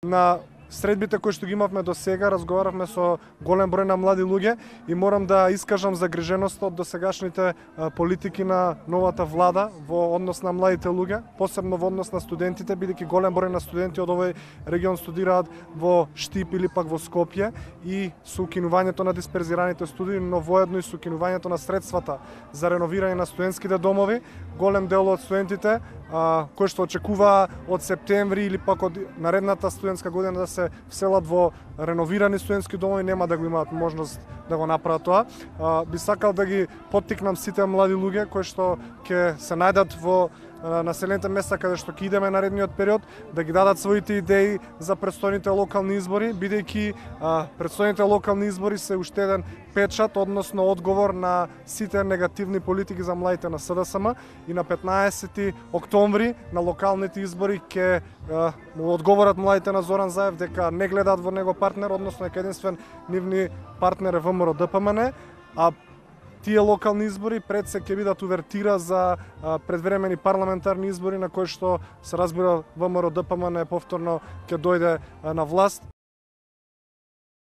На средбите кои што ги имавме до сега, разговаравме со голем број на млади луѓе и морам да искажам загриженоста од досегашните политики на новата влада во однос на младите луѓе, посебно во однос на студентите, бидејќи голем број на студенти од овој регион студираат во Штип или пак во Скопје и со укинувањето на дисперзираните студии, но воедно и со укинувањето на средствата за реновирање на студентските домови, голем дел од студентите кои што очекуваа од септември или пак од наредната студентска година да се вселат во реновирани студентски домови, нема да го имаат можност да го направат тоа. Би сакал да ги поттикнам сите млади луѓе кои што ќе се најдат во населените места каде што ќе идеме наредниот период, да ги дадат своите идеи за предстојните локални избори, бидејќи предстојните локални избори се уште еден печат, односно одговор на сите негативни политики за младите на СДСМ и на 15 октомври на локалните избори ќе му одговорат младите на Зоран Заев дека не гледаат во него партнер, односно дека единствен нивни партнер е ВМРО ДПМН, а тие локални избори пред се ќе бидат увертира за предвремени парламентарни избори на кои што се разбира ВМРО ДПМН повторно ќе дојде на власт.